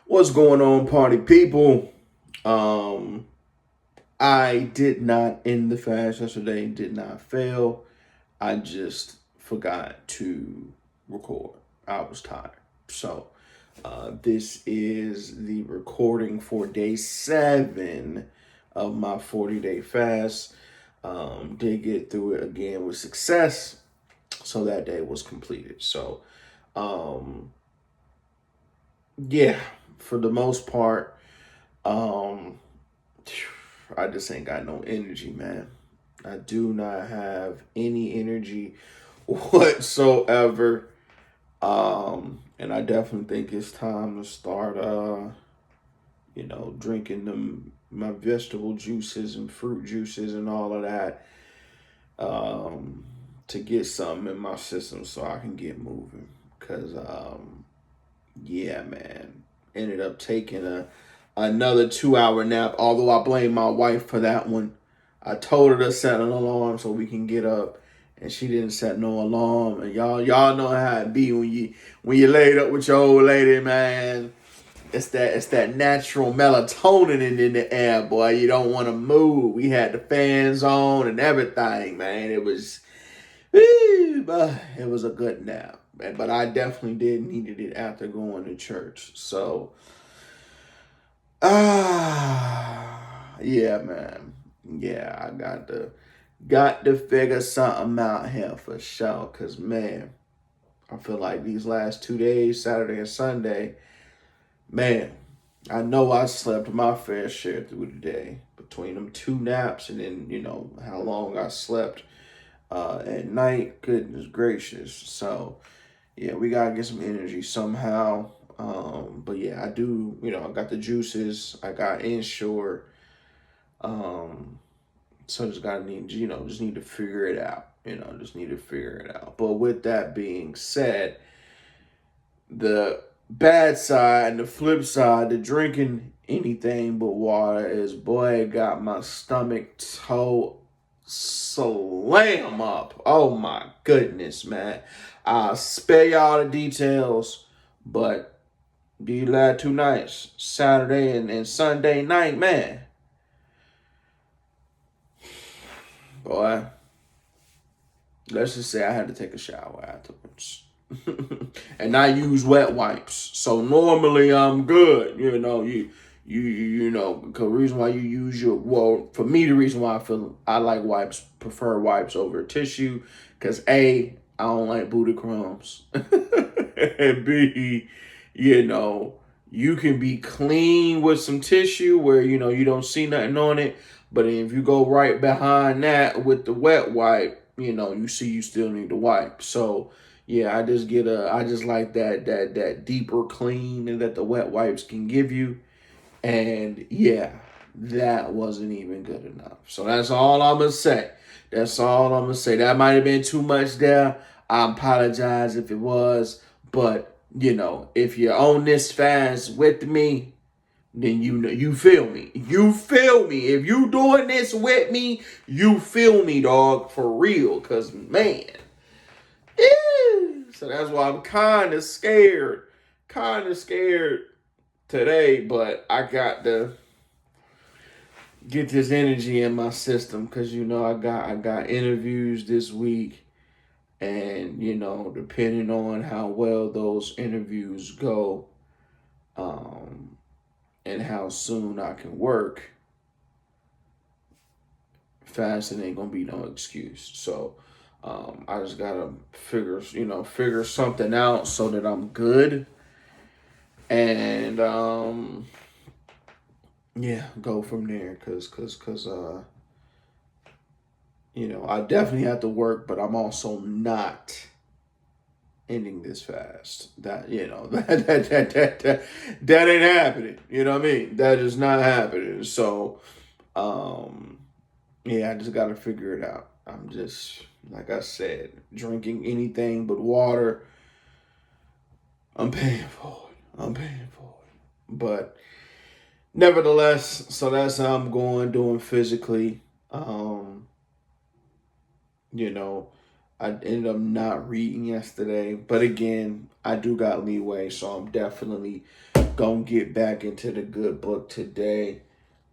What's going on, party people? Um, I did not end the fast yesterday, did not fail. I just forgot to record. I was tired. So, this is the recording for day 7 of my 40-day fast. Did get through it again with success. So that day was completed. So, um, yeah, for the most part, um, I just ain't got no energy, man. I do not have any energy whatsoever. And I definitely think it's time to start drinking them my vegetable juices and fruit juices and all of that. Um, to get something in my system so I can get moving. Cause yeah, man. Ended up taking another 2 hour nap. Although I blame my wife for that one. I told her to set an alarm so we can get up, and she didn't set no alarm. And y'all know how it be when you laid up with your old lady, man. It's that natural melatonin in the air, boy. You don't want to move. We had the fans on and everything, man. It was a good nap, but I definitely did needed it after going to church. So, yeah, man, yeah, I got to figure something out here for sure. Cause man, I feel like these last 2 days, Saturday and Sunday, man, I know I slept my fair share through the day between them two naps and then how long I slept at night. Goodness gracious. So yeah, we gotta get some energy somehow. But yeah, I do. I got the juices. I got Ensure. Um, so just need to figure it out. Just need to figure it out. But with that being said, the bad side and the flip side, the drinking anything but water is, boy, it got my stomach toe slam up. Oh my goodness, man. I'll spare y'all the details, but these last 2 nights, Saturday and Sunday night, man, boy, let's just say I had to take a shower afterwards. And I use wet wipes. So normally I'm good. Because the reason why you use for me, the reason why I like wipes, prefer wipes over tissue, because A, I don't like booty crumbs. And B, you can be clean with some tissue where, you don't see nothing on it. But if you go right behind that with the wet wipe, you see you still need to wipe. So yeah, I just like that deeper clean that the wet wipes can give you. And yeah, that wasn't even good enough. So that's all I'm gonna say. That's all I'm gonna say. That might have been too much there. I apologize if it was, but if you're on this fast with me, then you feel me. You feel me. If you doing this with me, you feel me, dog, for real. Cause man, so that's why I'm kind of scared today. But I got to get this energy in my system because I got interviews this week, and depending on how well those interviews go, um, and how soon I can work, fasting ain't gonna be no excuse. So I just gotta figure something out so that I'm good, and yeah, go from there. Cause I definitely have to work, but I'm also not ending this fast. That that ain't happening. You know what I mean? That is not happening. So um yeah, I just got to figure it out. I'm just, like I said, drinking anything but water. I'm paying for it. I'm paying for it. But nevertheless, so that's how I'm going, doing physically. Um, you know, I ended up not reading yesterday. But again, I do got leeway, so I'm definitely gonna get back into the good book today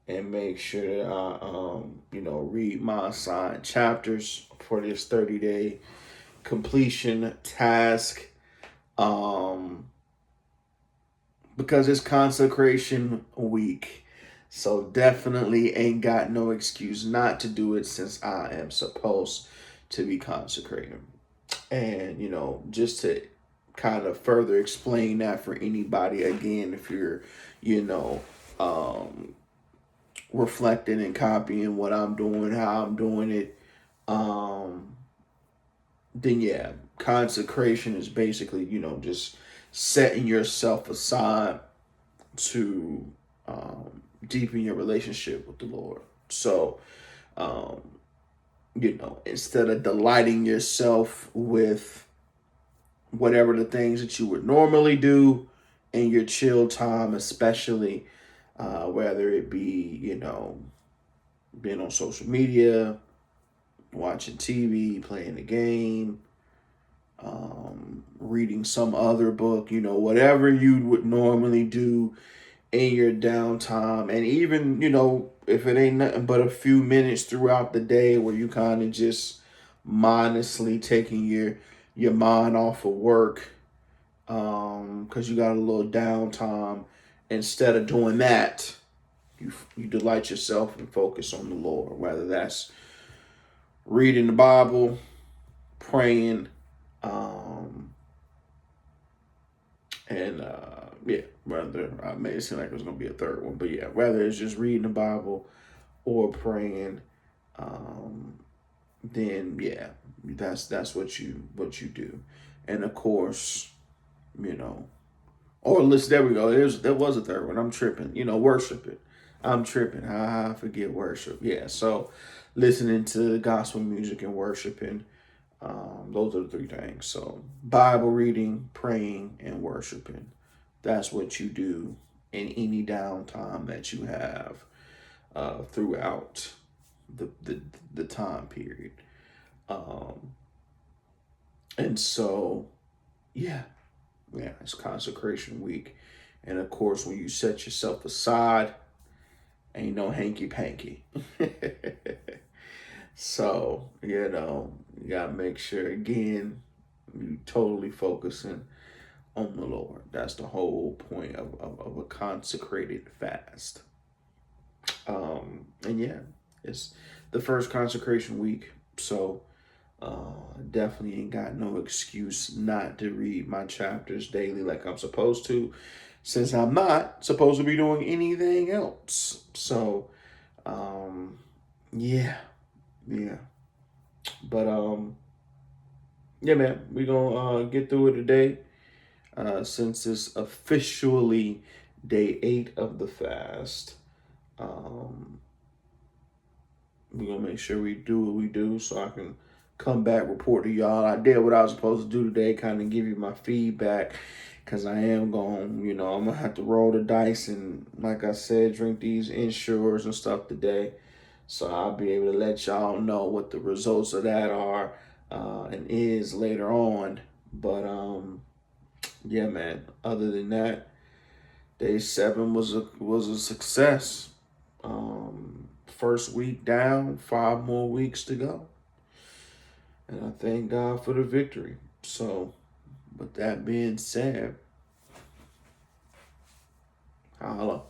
and make sure that I, read my assigned chapters for this 30-day completion task. Because it's consecration week. So definitely ain't got no excuse not to do it since I am supposed to be consecrating. And, just to kind of further explain that for anybody, again, if you're, reflecting and copying what I'm doing, how I'm doing it, then yeah, consecration is basically, just setting yourself aside to deepen your relationship with the Lord. So, instead of delighting yourself with whatever the things that you would normally do in your chill time, especially whether it be, being on social media, watching TV, playing the game, reading some other book, whatever you would normally do in your downtime. And even, if it ain't nothing but a few minutes throughout the day where you kind of just mindlessly taking your mind off of work, because you got a little downtime, instead of doing that, you delight yourself and focus on the Lord, whether that's reading the Bible, praying, and whether I made it seem like it was gonna be a third one, but yeah, whether it's just reading the Bible or praying, then yeah, that's what you do, and of course, or listen. There we go. There was a third one. I'm tripping. Worshiping. I'm tripping. I forget worship. Yeah. So, listening to gospel music and worshiping. Those are the three things. So, Bible reading, praying, and worshiping. That's what you do in any downtime that you have throughout the time period. And so, yeah, it's consecration week. And of course, when you set yourself aside, ain't no hanky panky. So, you got to make sure, again, you totally focusing on the Lord. That's the whole point of a consecrated fast. And yeah, it's the first consecration week. So, definitely ain't got no excuse not to read my chapters daily like I'm supposed to, since I'm not supposed to be doing anything else. So, yeah. But yeah, man, we gonna get through it today. Since it's officially day 8 of the fast, we're gonna make sure we do what we do so I can come back, report to y'all. I did what I was supposed to do today, kind of give you my feedback, because I am going, I'm gonna have to roll the dice and, like I said, drink these Ensures and stuff today. So I'll be able to let y'all know what the results of that are and is later on. But yeah, man. Other than that, day 7 was a success. First week down, 5 more weeks to go, and I thank God for the victory. So, with that being said, holla.